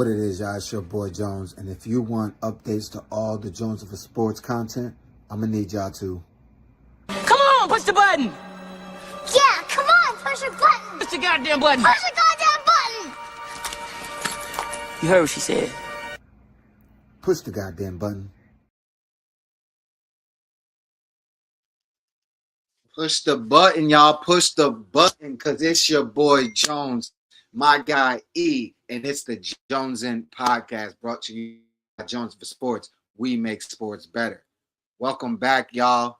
What it is, y'all, it's your boy Jones. And if you want updates to all the Jones of Sports content, I'm going to need y'all to... Come on, push the button! Yeah, come on, push the button! Push the goddamn button! Push the goddamn button! You heard what she said. Push the goddamn button. Push the button, y'all. Push the button, because it's your boy Jones, my guy E, and it's the Jones In Podcast brought to you by Jones for Sports. We make sports better. Welcome back, y'all.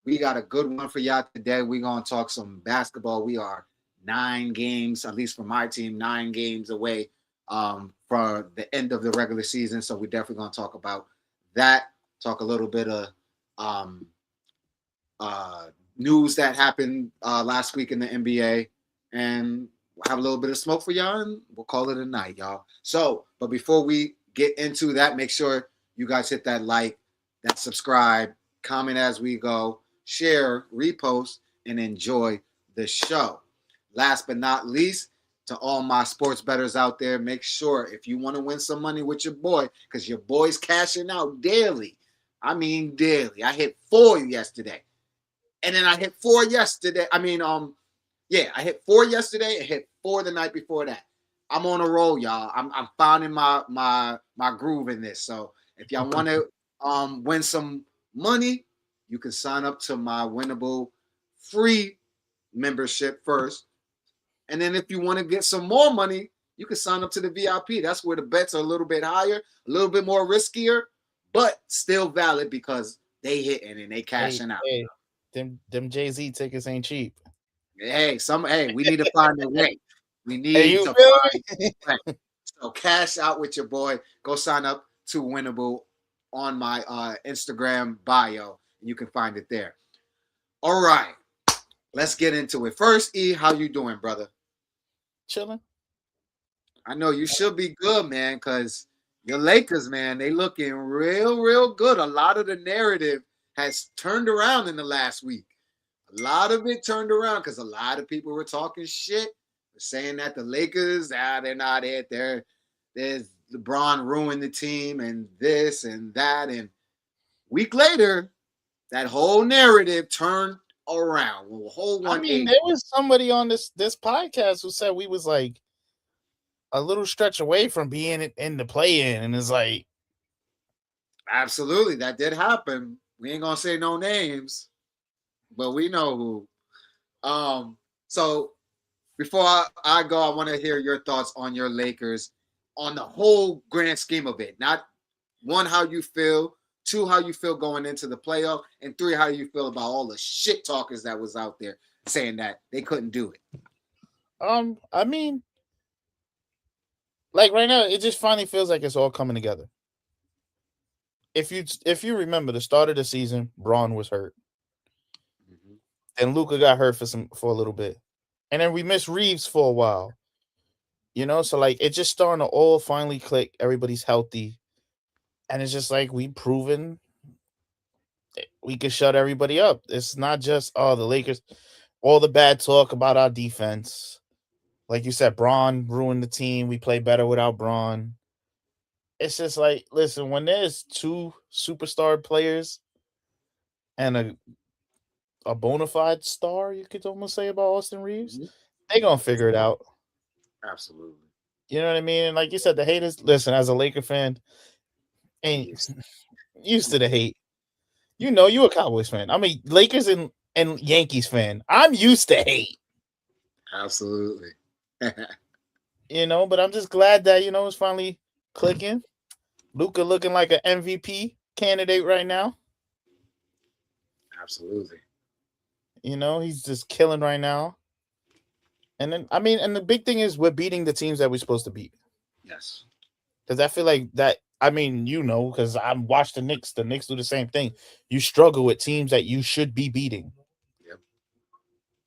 We got a good one for y'all today. We're going to talk some basketball. We are 9 games, at least for my team, 9 games away for the end of the regular season. So we're definitely going to talk about that, talk a little bit of news that happened last week in the NBA, and we'll have a little bit of smoke for y'all, and we'll call it a night, y'all. So, but before we get into that, make sure you guys hit that like, that subscribe, comment as we go, share, repost, and enjoy the show. Last but not least, to all my sports bettors out there, make sure if you want to win some money with your boy, because your boy's cashing out daily. I mean daily. I hit 4 yesterday. And then I hit 4 yesterday. I hit 4 yesterday. I hit 4 the night before that. I'm on a roll, y'all. I'm finding my groove in this. So if y'all want to win some money, you can sign up to my winnable free membership first. And then if you want to get some more money, you can sign up to the VIP. That's where the bets are a little bit higher, a little bit more riskier, but still valid because they hitting and they cashing out. Hey. Them Jay-Z tickets ain't cheap. Hey, we need to find a way. We need to find a way. So cash out with your boy. Go sign up to Winnable on my Instagram bio. You can find it there. All right. Let's get into it. First, E, how you doing, brother? Chilling. I know you should be good, man, because your Lakers, man, they looking real good. A lot of the narrative has turned around in the last week. A lot of it turned around because a lot of people were talking shit, saying that the Lakers, they're not it. There's LeBron ruined the team and this and that. And week later, that whole narrative turned around. A whole 180. I mean, there was somebody on this podcast who said we was like a little stretch away from being in the play-in, and it's like, absolutely, that did happen. We ain't gonna say no names, but we know who. So before I go, I want to hear your thoughts on your Lakers, on the whole grand scheme of it. Not 1, how you feel, 2, how you feel going into the playoff, and 3, how you feel about all the shit talkers that was out there saying that they couldn't do it. I mean, like right now, it just finally feels like it's all coming together. If you remember the start of the season, Braun was hurt. Mm-hmm. Then Luka got hurt for a little bit. And then we missed Reeves for a while. So like it's just starting to all finally click. Everybody's healthy. And it's just like we proven we can shut everybody up. It's not just the Lakers, all the bad talk about our defense. Like you said, Braun ruined the team. We play better without Braun. It's just like, listen, when there's 2 superstar players and a bona fide star, you could almost say, about Austin Reeves, they're going to figure it out. Absolutely. You know what I mean? And like you said, the haters, listen, as a Laker fan, ain't used to the hate. You a Cowboys fan. I mean, Lakers and Yankees fan. I'm used to hate. Absolutely. But I'm just glad that, it's finally clicking. Luka looking like an MVP candidate right now. Absolutely. He's just killing right now. And then, I mean, and the big thing is we're beating the teams that we're supposed to beat. Yes. Because I feel like that, I mean, because I watched the Knicks. The Knicks do the same thing. You struggle with teams that you should be beating. Yep.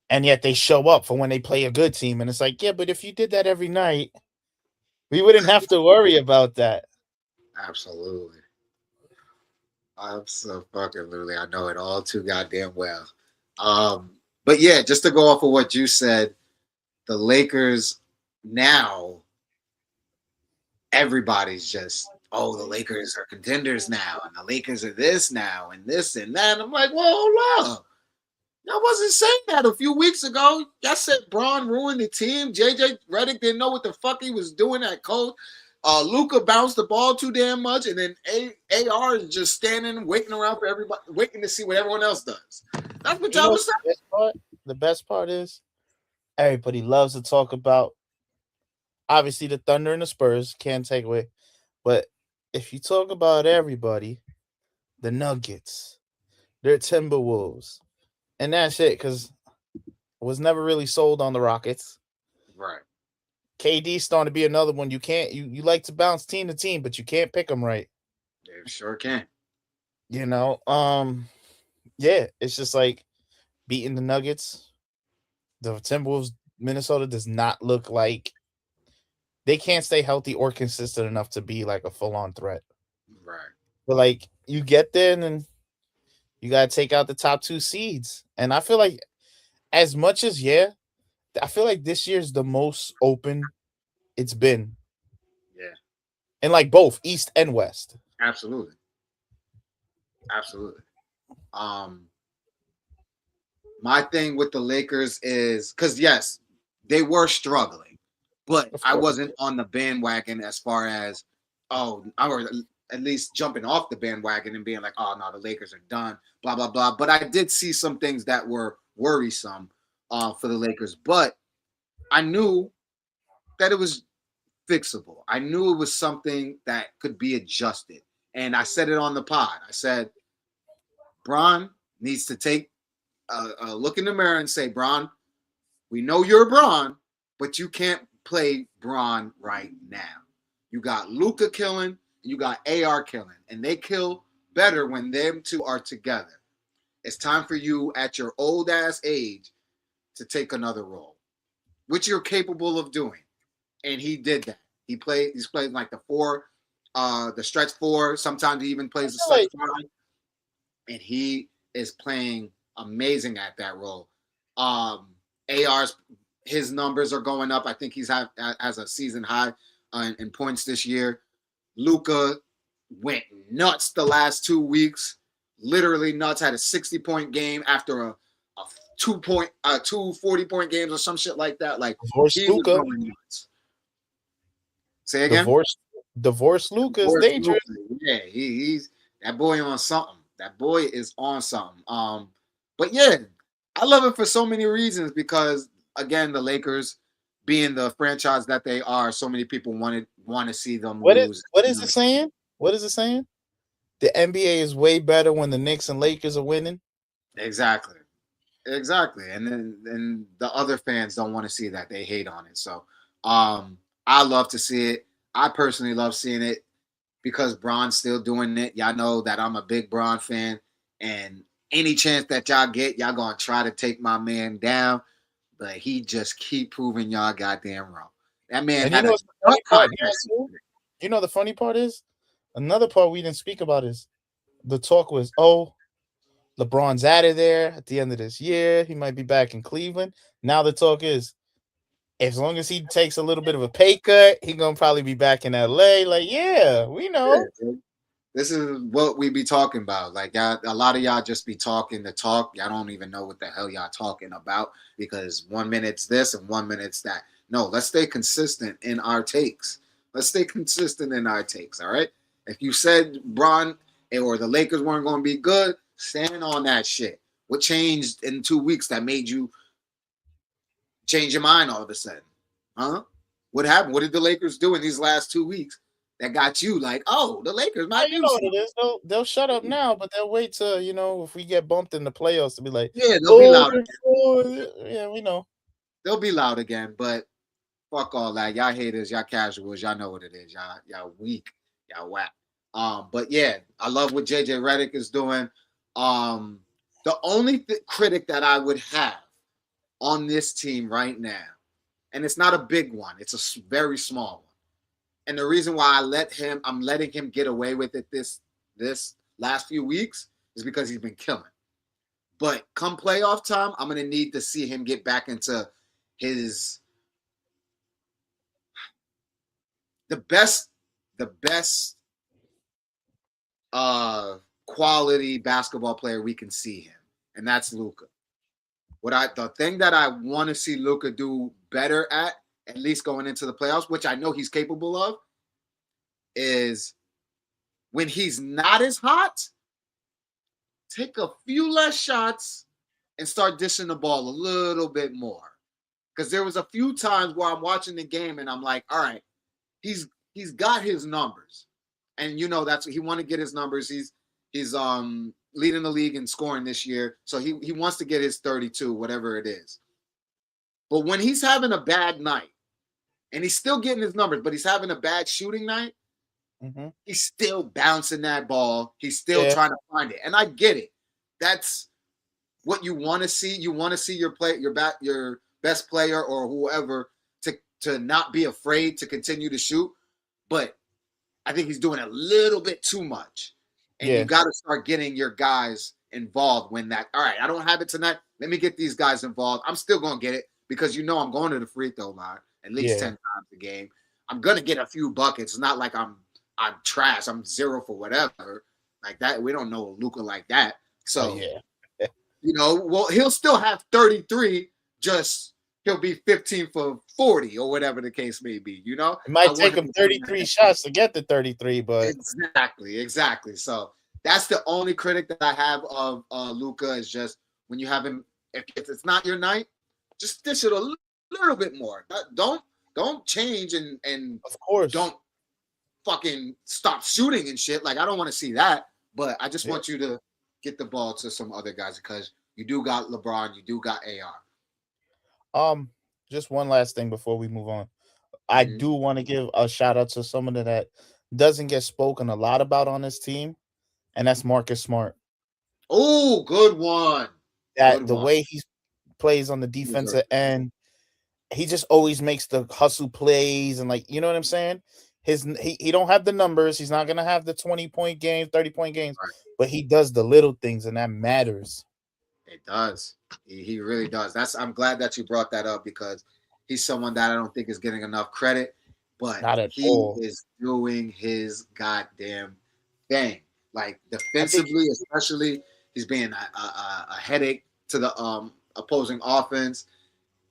And yet they show up for when they play a good team. And it's like, yeah, but if you did that every night, we wouldn't have to worry about that. Absolutely. Absolutely. I know it all too goddamn well. But yeah, just to go off of what you said, the Lakers now, everybody's just, oh, the Lakers are contenders now, and the Lakers are this now, and this and that. And I'm like, whoa, hold up. Y'all wasn't saying that a few weeks ago. Y'all said Braun ruined the team. JJ Redick didn't know what the fuck he was doing at coach. Luka bounced the ball too damn much, and then AR is just standing, waiting around for everybody, waiting to see what everyone else does. That's what y'all was saying. The best part is everybody loves to talk about, obviously, the Thunder and the Spurs, can't take away. But if you talk about everybody, the Nuggets, their Timberwolves, and that's it, because I was never really sold on the Rockets. Right. KD's starting to be another one. You can't, you like to bounce team to team, but you can't pick them right. They sure can. You know, yeah, it's just like beating the Nuggets. The Timberwolves, Minnesota does not look like they can't stay healthy or consistent enough to be like a full-on threat. Right. But like you get there and then you gotta take out the top 2 seeds. And I feel like as much as I feel like this year's the most open it's been. Yeah. And like both East and West. Absolutely. Absolutely. My thing with the Lakers is because yes, they were struggling, but I wasn't on the bandwagon as far as or at least jumping off the bandwagon and being like, oh no, the Lakers are done, blah blah blah. But I did see some things that were worrisome for the Lakers, but I knew that it was fixable. I knew it was something that could be adjusted, and I said it on the pod. I said, Bron needs to take a look in the mirror and say, Bron, we know you're Bron, but you can't play Bron right now. You got Luka killing, and you got AR killing, and they kill better when them two are together. It's time for you at your old ass age to take another role, which you're capable of doing. And he did that. He's played like the stretch 4. Sometimes he even plays the stretch 5. And he is playing amazing at that role. His numbers are going up. I think he's has a season high in points this year. Luka went nuts the last 2 weeks. Literally nuts. Had a 60-point game after a 2 40-point games or some shit like that. Like he was going nuts. Say again. Divorce Luka is dangerous. Luka. Yeah, he's that boy on something. That boy is on something. But yeah, I love it for so many reasons because again, the Lakers being the franchise that they are, so many people want to see them lose. What is it saying? What is it saying? The NBA is way better when the Knicks and Lakers are winning. Exactly. And then the other fans don't want to see that. They hate on it. So I love to see it. I personally love seeing it because Bron's still doing it. Y'all know that I'm a big Bron fan, and any chance that y'all get, y'all gonna try to take my man down, but he just keep proving y'all goddamn wrong. That man had you know the funny part is, another part we didn't speak about is the talk was, oh, LeBron's out of there at the end of this year. He might be back in Cleveland. Now the talk is, as long as he takes a little bit of a pay cut, he's gonna probably be back in LA. Like, yeah, we know. Yeah, this is what we be talking about. Like, a lot of y'all just be talking the talk. Y'all don't even know what the hell y'all talking about because 1 minute's this and 1 minute's that. No, let's stay consistent in our takes. All right. If you said Bron or the Lakers weren't going to be good, stand on that shit. What changed in 2 weeks that made you change your mind all of a sudden? Huh? What happened? What did the Lakers do in these last 2 weeks that got you like, oh, the Lakers might do what it is. They'll shut up now, but they'll wait till, if we get bumped in the playoffs to be like, yeah, they'll be loud again. Yeah, we know. They'll be loud again, but fuck all that. Y'all haters, y'all casuals, y'all know what it is. Y'all weak, y'all whack. But yeah, I love what JJ Redick is doing. The only critic that I would have on this team right now, and it's not a big one, it's a very small one. And the reason why I'm letting him get away with it this last few weeks is because he's been killing. But come playoff time, I'm gonna need to see him get back into the best the best quality basketball player we can see him, and that's Luka. The thing that I want to see Luka do better at least going into the playoffs, which I know he's capable of, is when he's not as hot, take a few less shots and start dishing the ball a little bit more. Because there was a few times where I'm watching the game and I'm like, all right, he's got his numbers. And that's what he want to get his numbers. He's leading the league in scoring this year. So he wants to get his 32, whatever it is. But when he's having a bad night, and he's still getting his numbers, but he's having a bad shooting night, he's still bouncing that ball. He's still trying to find it. And I get it. That's what you want to see. You want to see your best player or whoever to not be afraid to continue to shoot. But I think he's doing a little bit too much. And you got to start getting your guys involved when all right, I don't have it tonight. Let me get these guys involved. I'm still going to get it because I'm going to the free throw line at least 10 times a game. I'm going to get a few buckets. It's not like I'm trash. I'm 0 for whatever. Like that. We don't know Luka like that. So, well, he'll still have 33, just he'll be 15 for 40 or whatever the case may be, It might take him 33 shots to get the 33, but exactly. So that's the only critic that I have of Luka is just when you have him, if it's not your night, just dish it a little bit more. Don't change and of course don't fucking stop shooting and shit. Like I don't want to see that, but I just want you to get the ball to some other guys because you do got LeBron, you do got AR. Just one last thing before we move on. I do want to give a shout out to someone that doesn't get spoken a lot about on this team, and that's Marcus Smart. Oh, good one. Way he plays on the defensive end, he just always makes the hustle plays and you know what I'm saying? He don't have the numbers. He's not gonna have the 20-point games, 30-point games, but he does the little things, and that matters. It does. He really does. I'm glad that you brought that up because he's someone that I don't think is getting enough credit, but he is doing his goddamn thing. Like defensively, especially, he's being a headache to the opposing offense.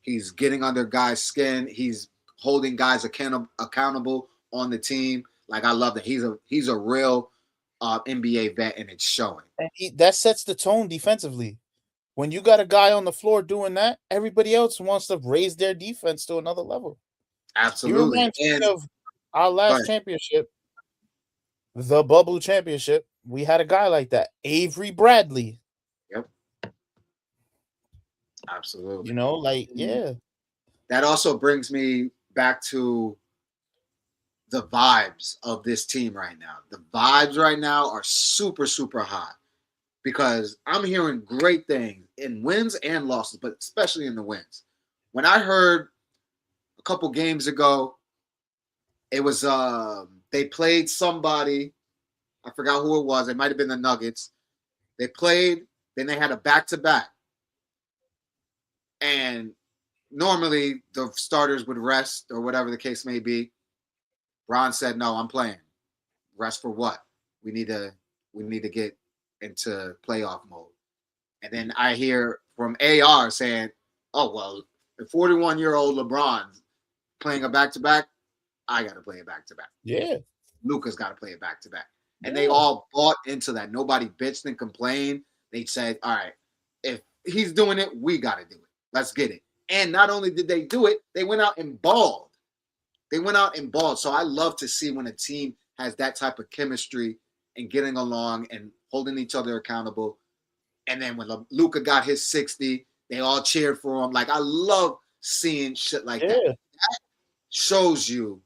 He's getting under guys' skin. He's holding guys accountable on the team. Like I love that he's a real NBA vet, and it's showing. And that sets the tone defensively. When you got a guy on the floor doing that, everybody else wants to raise their defense to another level. Absolutely. You remind me of our last championship, the bubble championship. We had a guy like that, Avery Bradley. Yep. Absolutely. That also brings me back to the vibes of this team right now. The vibes right now are super, super hot because I'm hearing great things in wins and losses, but especially in the wins. When I heard a couple games ago, it was they played somebody. I forgot who it was. It might have been the Nuggets. They played, then they had a back-to-back. And normally the starters would rest or whatever the case may be. Ron said, "No, I'm playing. Rest for what? We need to get into playoff mode." And then I hear from AR saying, "Oh, well, the 41-year-old LeBron playing a back-to-back, I got to play a back-to-back. Yeah. Luka's got to play a back-to-back." And they all bought into that. Nobody bitched and complained. They said, all right, if he's doing it, we got to do it. Let's get it. And not only did they do it, they went out and balled. So I love to see when a team has that type of chemistry and getting along and holding each other accountable. And then when Luka got his 60, they all cheered for him. Like, I love seeing shit like that. That shows you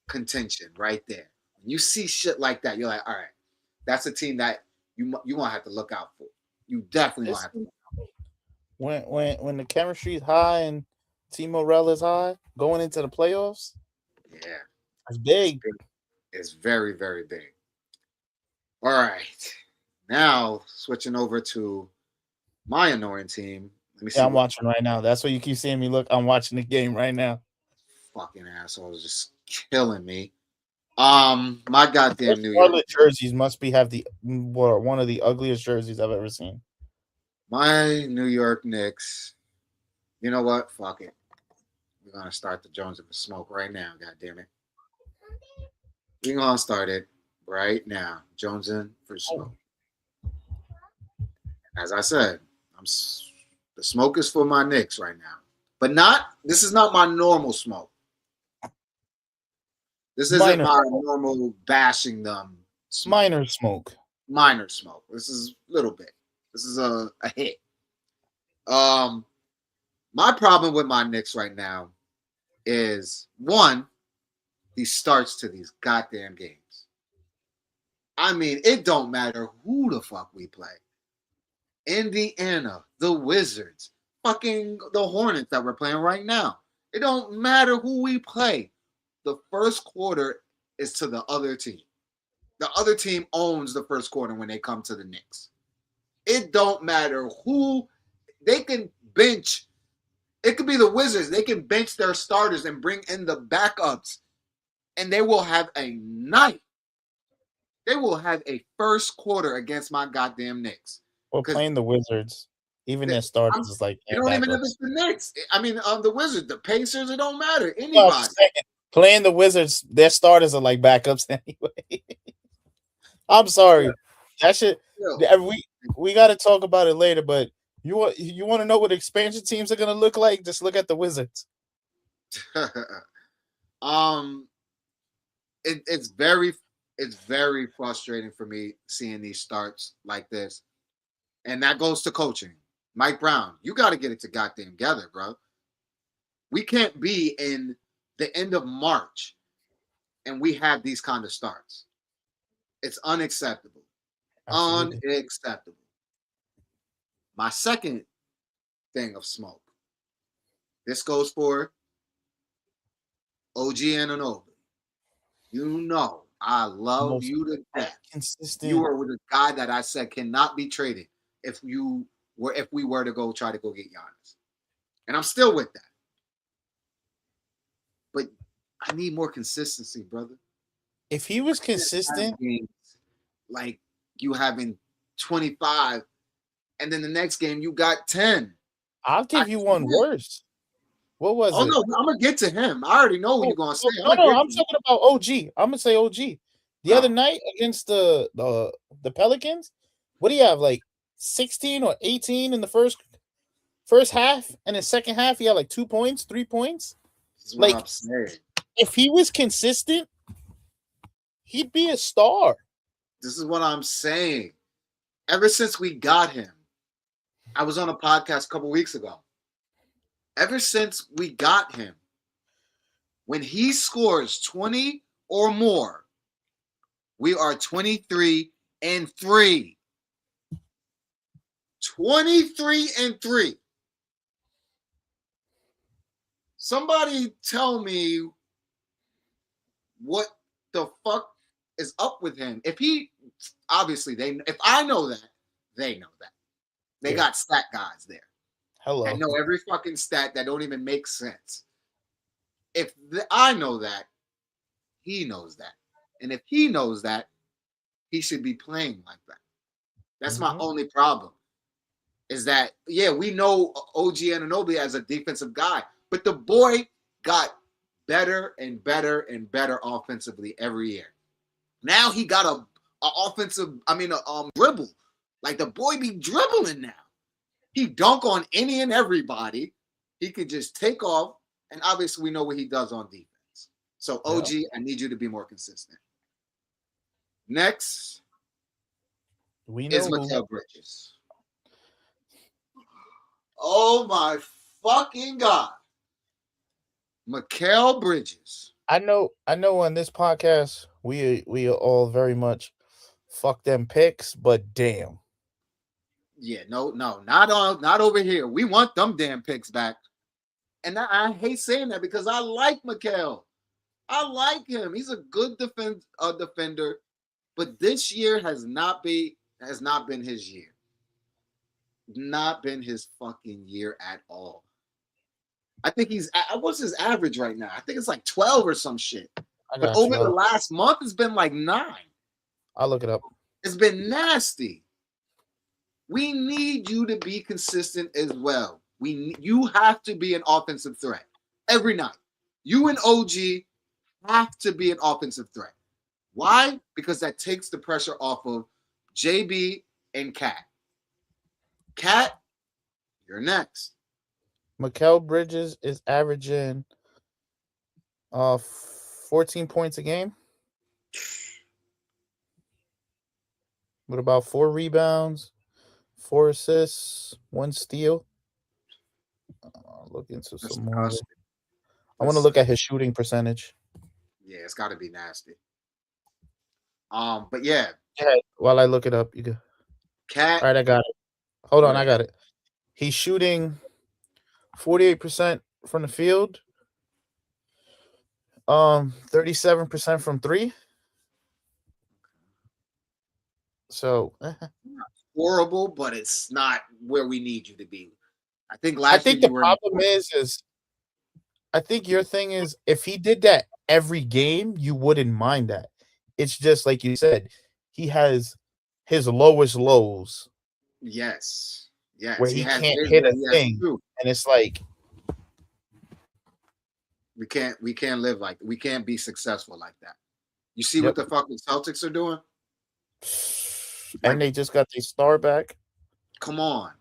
contention right there. When you see shit like that, you're like, all right, that's a team that you want to have to look out for. You definitely want to have to look out for. When the chemistry is high and Team Morel is high, going into the playoffs, yeah, it's big. It's very, very big. All right, now switching over to my annoying team. Let me see. I'm watching right now. That's what you keep seeing me look. I'm watching the game right now. Fucking assholes just killing me. My goddamn Those New York. Charlotte jerseys must have one of the ugliest jerseys I've ever seen. My New York Knicks. You know what? Fuck it. We're gonna start the Jones of the Smoke right now. God damn it. We're gonna start it right now. Jones in for smoke. As I said, the smoke is for my Knicks right now, but this is not my normal smoke. This isn't my normal bashing them. Smoke. Minor smoke. This is a little bit. This is a hit. My problem with my Knicks right now is one, these starts to these goddamn games. I mean, it don't matter who the fuck we play. Indiana, the Wizards, fucking the Hornets that we're playing right now. It don't matter who we play. The first quarter is to the other team. The other team owns the first quarter when they come to the Knicks. It don't matter who they can bench. It could be the Wizards. They can bench their starters and bring in the backups, and they will have a night. They will have a first quarter against my goddamn Knicks. We're playing the Wizards. Even their starters is like. You don't even know if it's the Knicks. I mean, the Wizards, the Pacers, it don't matter. Anybody. Playing the Wizards, their starters are like backups anyway. I'm sorry. That shit. We got to talk about it later, but you want to know what expansion teams are going to look like? Just look at the Wizards. It's very frustrating for me seeing these starts like this. And that goes to coaching. Mike Brown, you got to get it together, bro. We can't be in the end of March and we have these kind of starts. It's unacceptable. Absolutely. Unacceptable. My second thing of smoke. This goes for OG Anunoby. You know I love you to death. Consistent. You are the guy that I said cannot be traded if we were to try to get Giannis. And I'm still with that. But I need more consistency, brother. If he was consistent, like you having 25, and then the next game you got 10. I'll give you one worse. What was it? Oh no, I'm gonna get to him. I already know what you're gonna say. No, I'm talking about OG. I'm gonna say OG. The other night against the Pelicans, what do you have? Like 16 or 18 in the first half, and in the second half he had like 2 points, 3 points. This is what I'm saying. If he was consistent, he'd be a star. This is what I'm saying. Ever since we got him, I was on a podcast a couple weeks ago. Ever since we got him, when he scores 20 or more, we are 23-3. 23-3. Somebody tell me what the fuck is up with him. If he if I know that, they know that. They got stat guys there. Hello. I know every fucking stat that don't even make sense. If I know that, he knows that. And if he knows that, he should be playing like that. That's my only problem. Is that, we know OG Anunoby as a defensive guy, but the boy got better and better and better offensively every year. Now he got a dribble. Like the boy be dribbling now. He dunk on any and everybody. He could just take off, and obviously we know what he does on defense. So OG, I need you to be more consistent. Next is Mikal Bridges. Oh my fucking God. Mikal Bridges. I know on this podcast we are all very much fuck them picks, but damn. Yeah, no, not over here. We want them damn picks back. And I hate saying that because I like Mikal. I like him. He's a good defender, but this year has not been his year. Not been his fucking year at all. I think what's his average right now? I think it's like 12 or some shit. I But got over you. the last month, it's been like 9. I'll look it up. It's been nasty. We need you to be consistent as well. You have to be an offensive threat every night. You and OG have to be an offensive threat. Why? Because that takes the pressure off of JB and Cat. Cat, you're next. Mikal Bridges is averaging 14 points a game with about 4 rebounds, 4 assists, 1 steal. Look into some more. I want to look at his shooting percentage. Yeah, it's got to be nasty. But yeah. While I look it up, you go. Cat. All right, I got it. Hold on, I got it. He's shooting 48% from the field. 37% from 3. So horrible, but it's not where we need you to be. I think the problem is I think your thing is if he did that every game, you wouldn't mind that. It's just like you said, he has his lowest lows. Yes. Where he can't hit a thing. And it's like we can't live like we can't be successful like that. You see what the fucking Celtics are doing? And they just got their star back. Come on.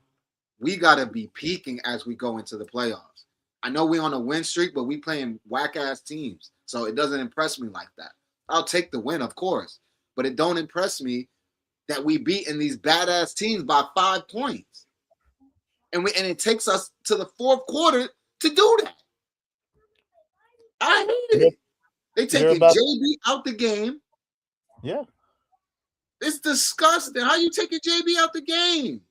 We gotta be peaking as we go into the playoffs. I know we're on a win streak, but we playing whack-ass teams. So it doesn't impress me like that. I'll take the win, of course. But it don't impress me that we beating these badass teams by 5 points. And it takes us to the fourth quarter to do that. I hate it. They taking JB out the game. Yeah. It's disgusting. How you taking JB out the game?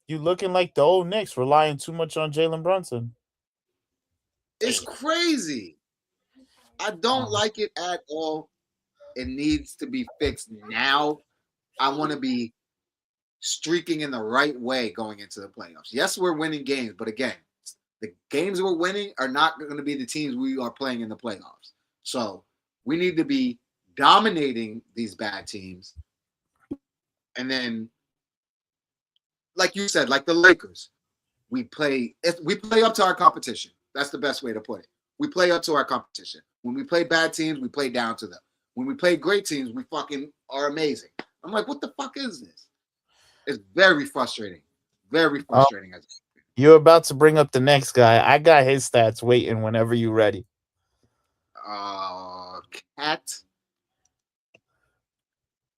You looking like the old Knicks relying too much on Jalen Brunson. It's crazy. I don't like it at all. It needs to be fixed now. I want to be streaking in the right way going into the playoffs. Yes, we're winning games, but again, the games we're winning are not going to be the teams we are playing in the playoffs. So we need to be dominating these bad teams. And then, like you said, like the Lakers, we play up to our competition. That's the best way to put it. We play up to our competition. When we play bad teams, we play down to them. When we play great teams, we fucking are amazing. I'm like, what the fuck is this? It's very frustrating. Very frustrating. You're about to bring up the next guy. I got his stats waiting whenever you're ready.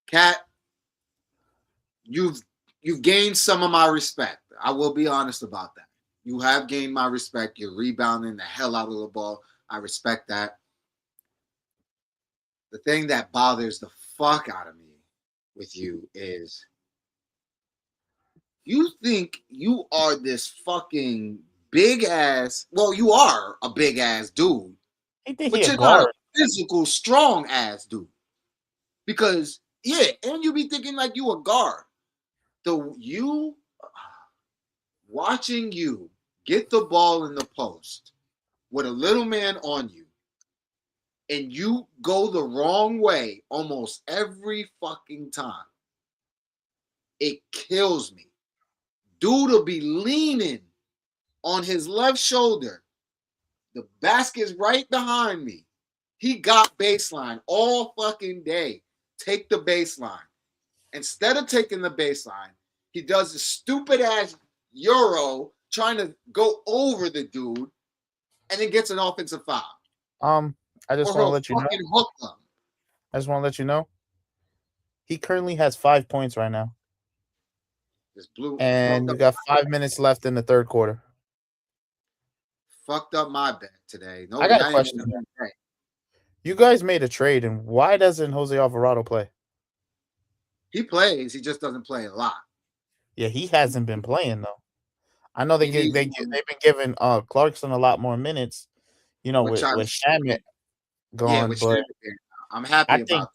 Cat, you've gained some of my respect. I will be honest about that. You have gained my respect. You're rebounding the hell out of the ball. I respect that. The thing that bothers the fuck out of me with you is you think you are this fucking big ass. Well, you are a big ass dude, but you're not a physical, strong ass dude. Because and you be thinking like you a guard. Watching you get the ball in the post with a little man on you, and you go the wrong way almost every fucking time. It kills me. Dude will be leaning on his left shoulder. The basket's right behind me. He got baseline all fucking day. Take the baseline. Instead of taking the baseline, he does a stupid ass Euro trying to go over the dude and then gets an offensive foul. I just want to let you know. I just want to let you know. He currently has 5 points right now. And you got 5 minutes left in the third quarter. Fucked up my bet today. I got a question. You guys made a trade, and why doesn't Jose Alvarado play? He plays. He just doesn't play a lot. Yeah, he hasn't been playing though. I know they've been giving Clarkson a lot more minutes. You know, with Shamet gone, but I'm happy about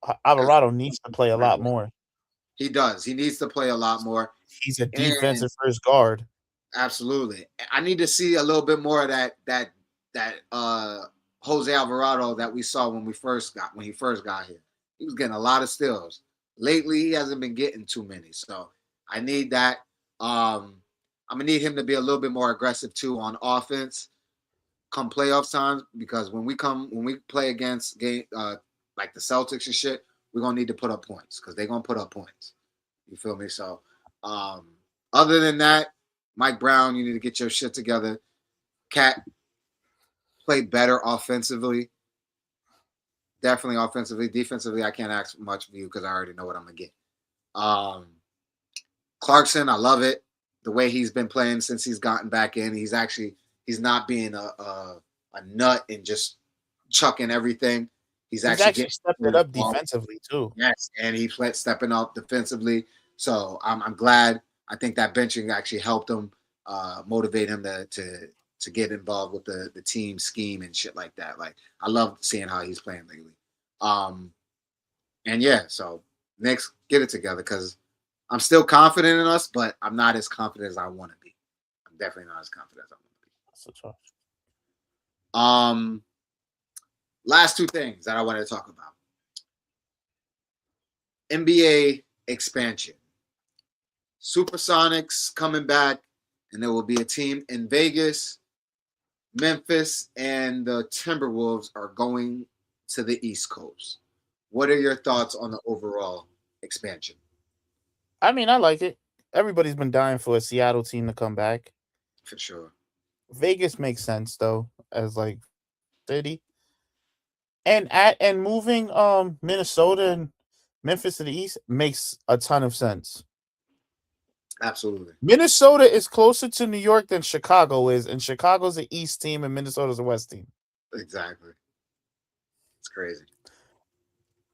it. Alvarado needs to play a lot more. He does. He needs to play a lot more. He's a defensive first guard. Absolutely. I need to see a little bit more of that Jose Alvarado that we saw when he first got here. He was getting a lot of steals. Lately, he hasn't been getting too many. So I need that. I'm gonna need him to be a little bit more aggressive too on offense come playoff times, because when we play against like the Celtics and shit, we're gonna need to put up points because they're gonna put up points. You feel me? So other than that, Mike Brown, you need to get your shit together. Cat, play better offensively. Definitely offensively. Defensively, I can't ask much of you because I already know what I'm gonna get. Clarkson, I love it. The way he's been playing since he's gotten back in. He's not being a nut and just chucking everything. He's actually stepped it up defensively too. Yes, and he's stepping up defensively. So I'm glad. I think that benching actually helped him motivate him to get involved with the team scheme and shit like that. Like, I love seeing how he's playing lately. And yeah, so Knicks, get it together, because I'm still confident in us, but I'm not as confident as I want to be. I'm definitely not as confident as I want to be. That's a tough. Last two things that I wanted to talk about. NBA expansion. Supersonics coming back, and there will be a team in Vegas. Memphis and the Timberwolves are going to the East Coast. What are your thoughts on the overall expansion? I mean, I like it. Everybody's been dying for a Seattle team to come back. For sure. Vegas makes sense though, as like city. And moving Minnesota and Memphis to the East makes a ton of sense. Absolutely. Minnesota is closer to New York than Chicago is, and Chicago's an East team and Minnesota's a West team. Exactly. It's crazy.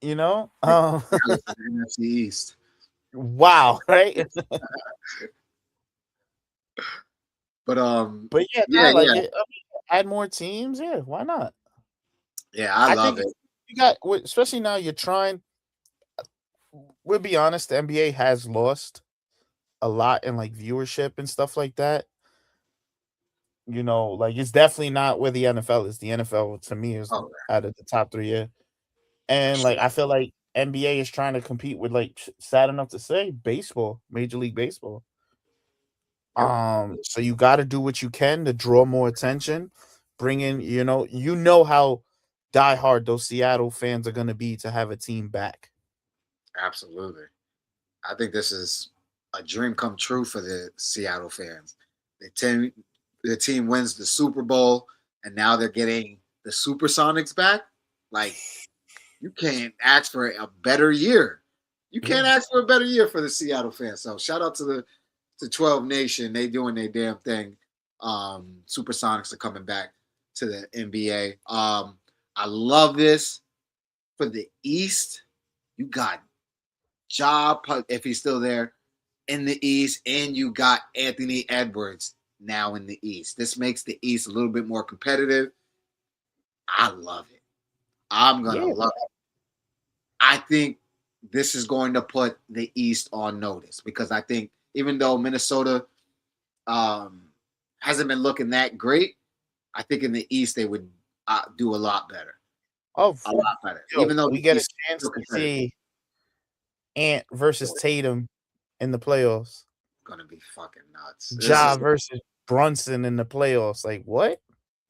You know? NFC East. Wow, right? But yeah, I like it. I mean, add more teams, yeah, why not? Yeah, I love it. You got, especially now you're trying. We'll be honest, the NBA has lost a lot in like viewership and stuff like that. You know, like it's definitely not where the NFL is. The NFL to me is out of the top 3 year. And like I feel like NBA is trying to compete with, like, sad enough to say, baseball, Major League Baseball. So you got to do what you can to draw more attention, bring in, you know how diehard those Seattle fans are going to be to have a team back. Absolutely. I think this is a dream come true for the Seattle fans. The team wins the Super Bowl, and now they're getting the Supersonics back. Like, you can't ask for a better year. You can't ask for a better year for the Seattle fans. So shout out to the 12 Nation. They doing their damn thing. Supersonics are coming back to the NBA. I love this. For the East, you got Ja, if he's still there, in the East, and you got Anthony Edwards now in the East. This makes the East a little bit more competitive. I love it. I'm going to love it. I think this is going to put the East on notice, because I think even though Minnesota hasn't been looking that great, I think in the East they would do a lot better. Oh, a lot better. Even though we get a chance to see Ant versus Tatum in the playoffs. It's going to be fucking nuts. Ja versus Brunson in the playoffs. Like, what?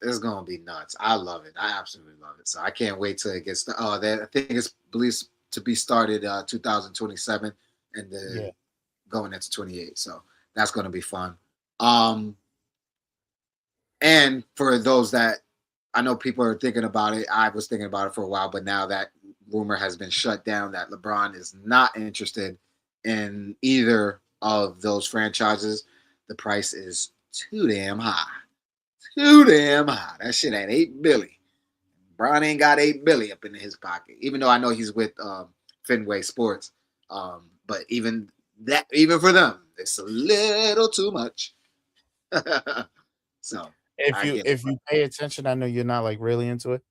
It's going to be nuts. I love it. I absolutely love it. So I can't wait till it gets – I think it's believed to be started 2027 and going into 28. So that's going to be fun. And for those that – I know people are thinking about it. I was thinking about it for a while, but now that rumor has been shut down that LeBron is not interested in either of those franchises, the price is too damn high. Too damn high. That shit ain't $8 billion. Bron ain't got $8 billion up in his pocket, even though I know he's with Fenway Sports. But even for them, it's a little too much. So if you pay attention, I know you're not like really into it.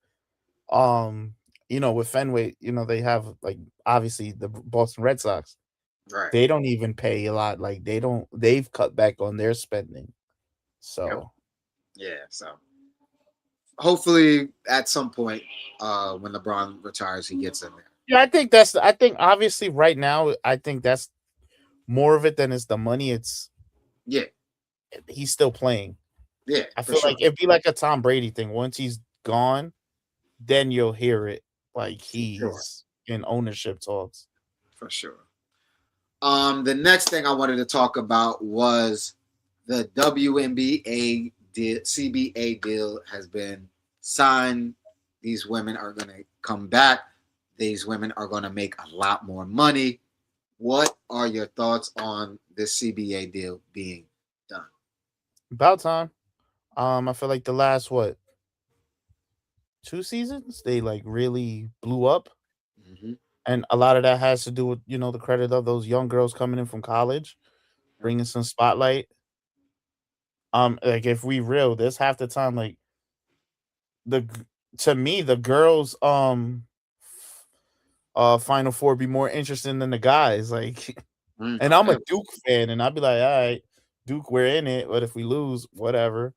With Fenway, they have like obviously the Boston Red Sox. Right. They don't even pay a lot. Like they've cut back on their spending. So yeah, so hopefully at some point, when LeBron retires, he gets in there. Yeah, I think obviously right now, I think that's more of it than it's the money. It's Yeah, he's still playing. yeah, I for feel sure. like it'd be like a Tom Brady thing. Once he's gone, then you'll hear it like Sure. he's in ownership talks. For sure. The next thing I wanted to talk about was the WNBA deal, CBA deal has been signed. These women are going to come back. These women are going to make a lot more money. What are your thoughts on this CBA deal being done? About time. I feel like the last 2 seasons they like really blew up, Mm-hmm. and a lot of that has to do with the credit of those young girls coming in from college, bringing some spotlight. Like if we real, there's half the time like the to me the girls Final Four be more interesting than the guys. Like, and I'm a Duke fan, and I'd be like, all right, Duke, we're in it, but if we lose, whatever.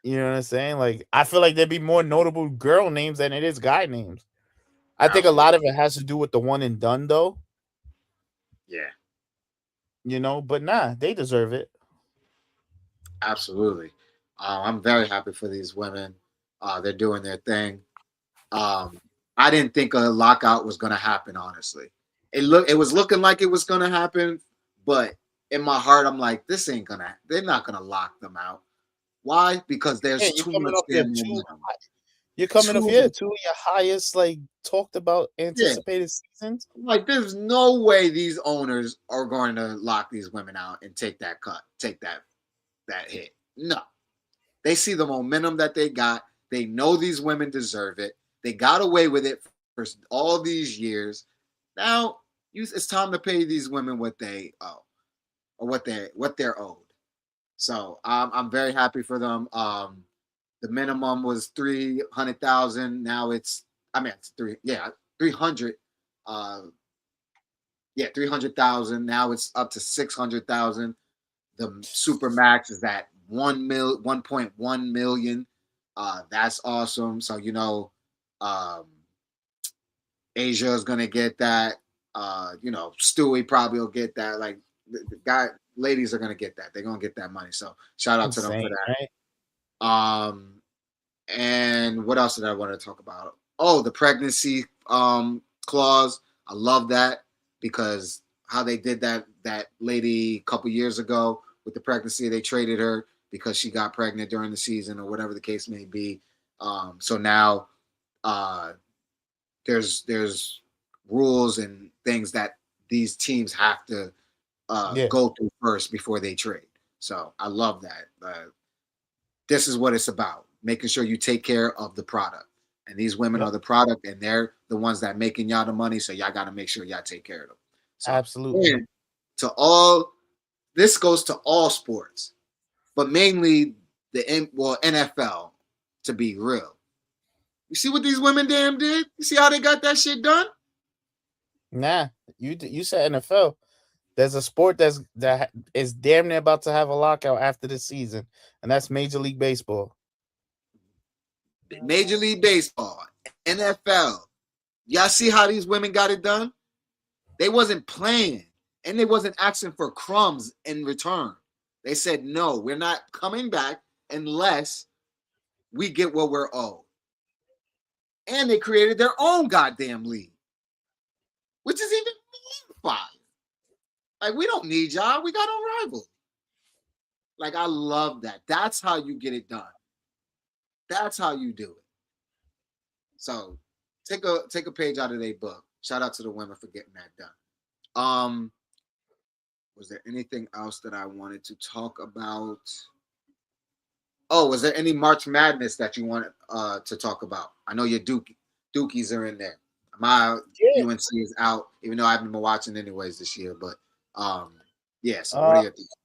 You know what I'm saying? Like, I feel like there'd be more notable girl names than it is guy names. I think a lot of it has to do with the one and done, though. Yeah, But nah, they deserve it. absolutely. I'm very happy for these women. They're doing their thing. I didn't think a lockout was going to happen. Honestly, it was looking like it was going to happen, but in my heart, I'm like, this ain't gonna. They're not going to lock them out. Why? Because there's Yeah, too much damn momentum. You're coming up Too here, much. 2 of your highest, like, talked about Yeah, anticipated seasons. like there's no way these owners are going to lock these women out and take that cut, take that hit. No, they see the momentum that they got. They know these women deserve it. They got away with it for all these years. Now it's time to pay these women what they owe or what they're owed. So I'm very happy for them. The minimum was 300,000. Now it's 300. Uh, 300,000. Now it's up to 600,000. The super max is at 1.1 million. That's awesome. So Asia is gonna get that. Stewie probably will get that. Like the ladies are gonna get that. They're gonna get that money. So shout out to them for that. Right? And what else did I want to talk about? Oh, the pregnancy clause. I love that because how they did that lady a couple years ago with the pregnancy, they traded her because she got pregnant during the season or whatever the case may be. So now there's rules and things that these teams have to go through first before they trade. So I love that. This is what it's about, making sure you take care of the product. And these women are the product, and they're the ones that making y'all the money. So y'all got to make sure y'all take care of them. So, Absolutely. This goes to all sports, but mainly the NFL. To be real, you see what these women damn did? You see how they got that shit done? Nah, you said NFL. There's a sport that is damn near about to have a lockout after this season, and that's Major League Baseball. Major League Baseball, NFL. Y'all see how these women got it done? They wasn't playing, and they wasn't asking for crumbs in return. They said, no, we're not coming back unless we get what we're owed. And they created their own goddamn league, which is even fine. Like, we don't need y'all. We got our rival. Like, I love that. That's how you get it done. That's how you do it. So take a page out of their book. Shout out to the women for getting that done. Was there anything else that I wanted to talk about? Oh, was there any March Madness that you wanted to talk about? I know your Dukies are in there. My UNC is out, even though I haven't been watching anyways this year. But so what are your thoughts?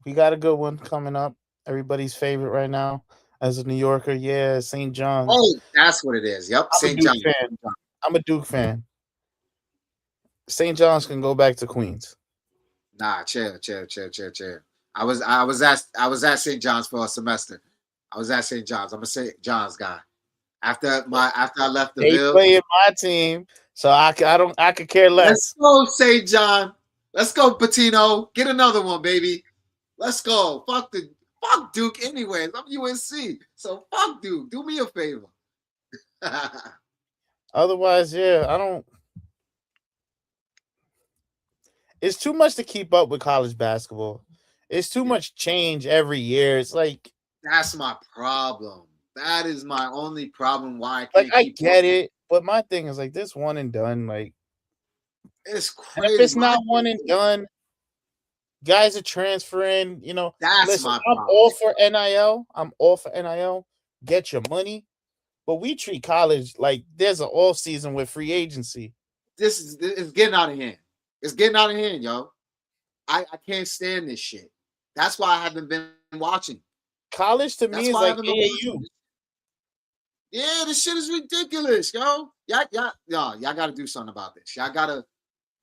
We got a good one coming up. Everybody's favorite right now, as a New Yorker, St. John's. Oh, that's what it is. Yep, St. John's. I'm a Duke fan. St. John's can go back to Queens. Nah, chill. I was at St. John's for a semester. I was at St. John's. I'm a St. John's guy. After I left the They Bills, play in my team, so I could care let's less. go St. John. Let's go Patino. Get another one, baby. Let's go. Fuck Duke anyways. I'm UNC. So fuck Duke. Do me a favor. Otherwise, yeah, I don't. It's too much to keep up with college basketball. It's too much change every year. It's like That's my problem. That is my only problem. Why I can't like I keep get up. it, but my thing is like this one and done. Like, It's and crazy. if it's not one and done, guys are transferring. That's Listen, my I'm problem. all for NIL. I'm all for NIL. Get your money, but we treat college like there's an off season with free agency. It's getting out of hand. It's getting out of hand, yo. I can't stand this shit. That's why I haven't been watching. College to That's me is why I like haven't been AAU. watching. Yeah, this shit is ridiculous, yo. Y'all gotta do something about this. Y'all gotta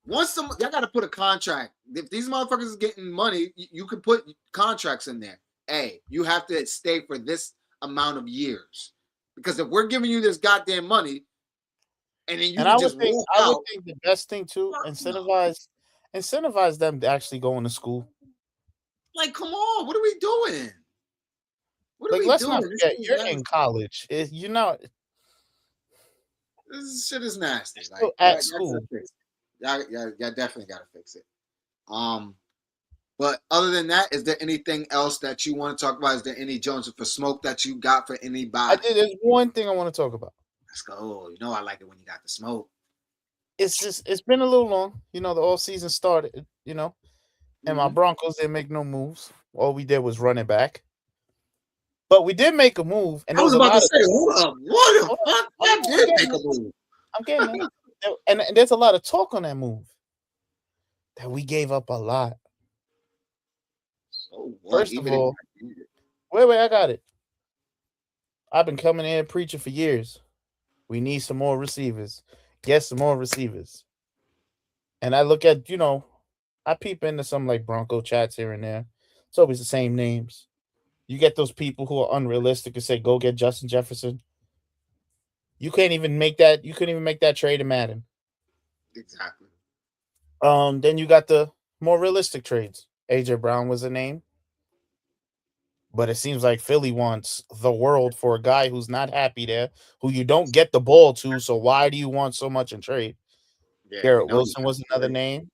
put a contract. If these motherfuckers is getting money, you can put contracts in there. Hey, you have to stay for this amount of years. Because if we're giving you this goddamn money, and then you And can just walk I would out, think the best thing too, Fuck no. incentivize them to actually going to school. like, come on, what are we doing? What are Like, we let's doing? not This forget, shit is you're nasty. in college. This shit is nasty. You're Like, still at school. y'all definitely gotta fix it. But other than that, is there anything else that you want to talk about? Is there any Jones for smoke that you got for anybody? There's one thing I want to talk about. Let's go. You know I like it when you got the smoke. It's been a little long. The all season started, and my Mhm. Broncos didn't make no moves. All we did was run it back. But we did make a move, and I there was was a about lot to of say, hold up, what the Hold on, fuck? hold That on, did make a move. I'm getting there. And there's a lot of talk on that move. That we gave up a lot. So what? First of Even if all, you did it. wait, I got it. I've been coming in preaching for years. We need some more receivers. Get some more receivers. And I look at, I peep into some like Bronco chats here and there. It's always the same names. You get those people who are unrealistic and say, go get Justin Jefferson. You couldn't even make that trade in Madden. Exactly. Then you got the more realistic trades. AJ Brown was a name. But it seems like Philly wants the world for a guy who's not happy there, who you don't get the ball to. So why do you want so much in trade? Yeah, Garrett we know Wilson was another name.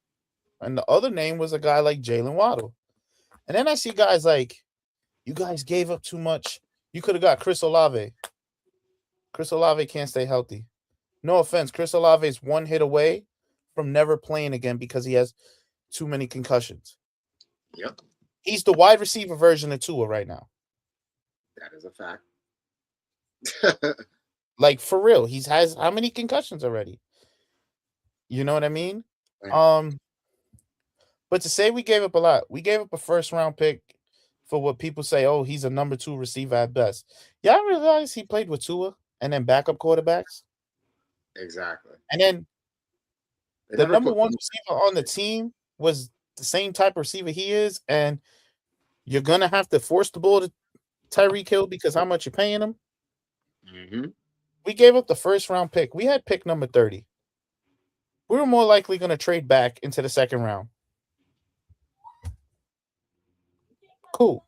And the other name was a guy like Jalen Waddle. And then I see guys like, you guys gave up too much. You could have got Chris Olave. Chris Olave can't stay healthy. No offense. Chris Olave is one hit away from never playing again because he has too many concussions. Yep, He's the wide receiver version of Tua right now. that is a fact. Like, for real. He has how many concussions already? You know what I mean? Right. But to say we gave up a lot, we gave up a first round pick for what people say, oh, he's a number 2 receiver at best. Y'all realize he played with Tua and then backup quarterbacks? Exactly. And then They the never number put- 1 receiver on the team was the same type of receiver he is, and you're gonna have to force the ball to Tyreek Hill because how much you're paying him. Mhm. We gave up the first round pick. We had pick number 30. We were more likely going to trade back into the second round. Cool.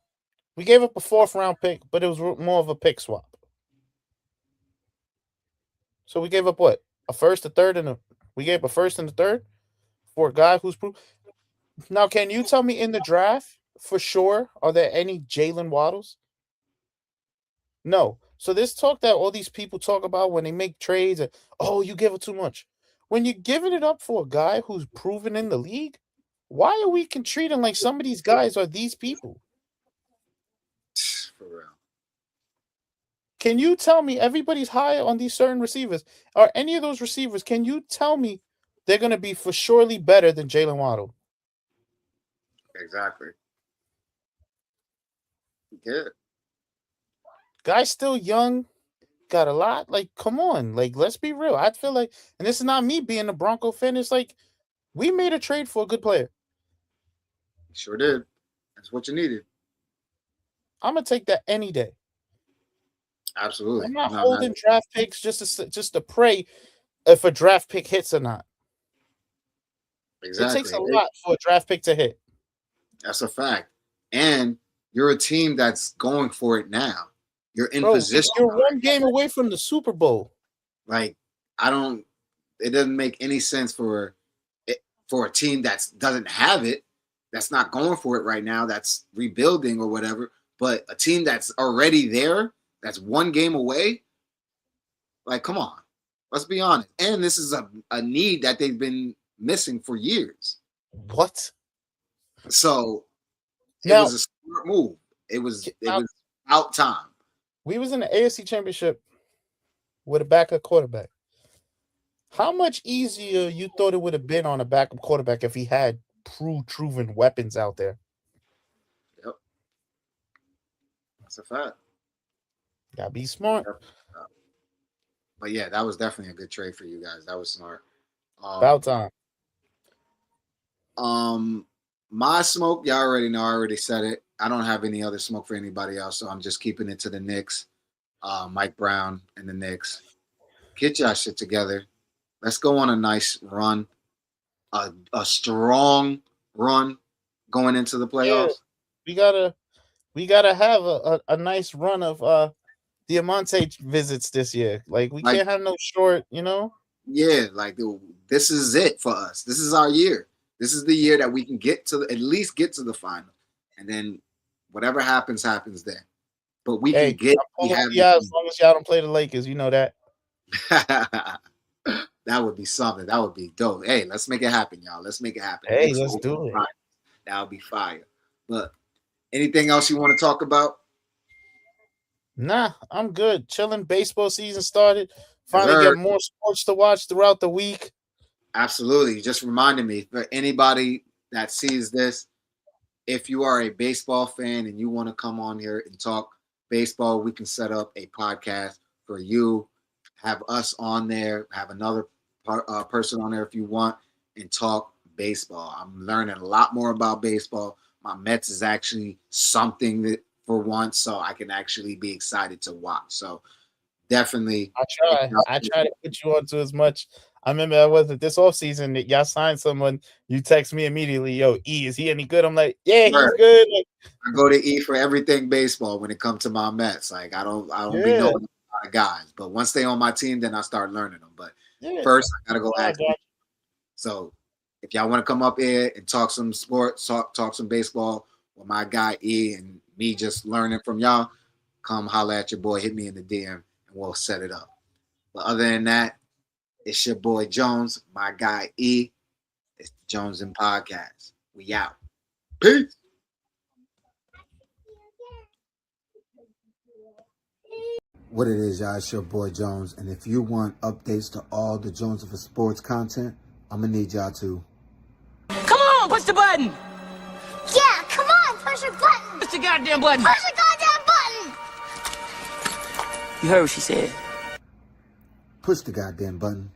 We gave up a 4th round pick, but it was more of a pick swap. So we gave up what? A first, a third, we gave up a first and a third for a guy who's proved. Now, can you tell me in the draft for sure, are there any Jalen Waddles? No. So this talk that all these people talk about when they make trades, oh, you give it too much. When you're giving it up for a guy who's proven in the league, why are we treating like some of these guys are these people? For real. Can you tell me everybody's high on these certain receivers? Are any of those receivers, can you tell me they're going to be for surely better than Jalen Waddle? Exactly. Yeah. Guy's still young, got a lot. Like, come on. Like, let's be real. I feel like, and this is not me being a Bronco fan. It's like, we made a trade for a good player. Sure did. That's what you needed. I'm going to take that any day. Absolutely. I'm not No, holding draft picks just to pray if a draft pick hits or not. exactly. It takes a lot for a draft pick to hit. That's a fact. And you're a team that's going for it now. You're in Bro, position. you're one game away from the Super Bowl. Like, it doesn't make any sense for a team that doesn't have it, that's not going for it right now, that's rebuilding or whatever, but a team that's already there, that's one game away. Like, come on, let's be honest. And this is a need that they've been missing for years. What? So it Now- was a smart move. It was out time. We was in the AFC Championship with a backup quarterback. How much easier you thought it would have been on a backup quarterback if he had proven weapons out there? Yep. That's a fact. Gotta be smart. But yeah, that was definitely a good trade for you guys. That was smart. About time. My smoke, y'all already know. I already said it. I don't have any other smoke for anybody else, so I'm just keeping it to the Knicks. Mike Brown and the Knicks. Get y'all shit together. Let's go on a nice run, a strong run going into the playoffs. Yeah, we gotta have a nice run of Diamante visits this year. Like we can't have no short, Yeah, like this is it for us. This is our year. This is the year that we can at least get to the final, and then whatever happens then. But we can get. As long as y'all don't play the Lakers, you know that. That would be something. That would be dope. Hey, let's make it happen, y'all. Let's make it happen. Hey, let's do it. That would be fire. But anything else you want to talk about? Nah, I'm good. Chilling. Baseball season started. Finally get more sports to watch throughout the week. Absolutely. You just reminded me, for anybody that sees this, if you are a baseball fan and you want to come on here and talk baseball, we can set up a podcast for you. Have us on there. Have another person on there if you want, and talk baseball. I'm learning a lot more about baseball. My Mets is actually something that for once, so I can actually be excited to watch. So definitely, I try to put you on to as much. I remember I wasn't this offseason that y'all signed someone. You text me immediately, yo, E, is he any good? I'm like, yeah, he's good. Like, I go to E for everything baseball when it comes to my Mets. Like I don't be knowing a lot of guys, but once they on my team, then I start learning them. But first, I gotta go ask. So if y'all want to come up here and talk some sports, talk some baseball with my guy E and me just learning from y'all, come holler at your boy, hit me in the DM, and we'll set it up. But other than that, it's your boy Jones, my guy E. It's the Jones and Podcast. We out. Peace. What it is, y'all, it's your boy Jones. And if you want updates to all the Jones of Sports content, I'm going to need y'all to. Come on, push the button. Yeah, come on, push your button. Push the goddamn button. Push the goddamn button. You heard what she said. Push the goddamn button.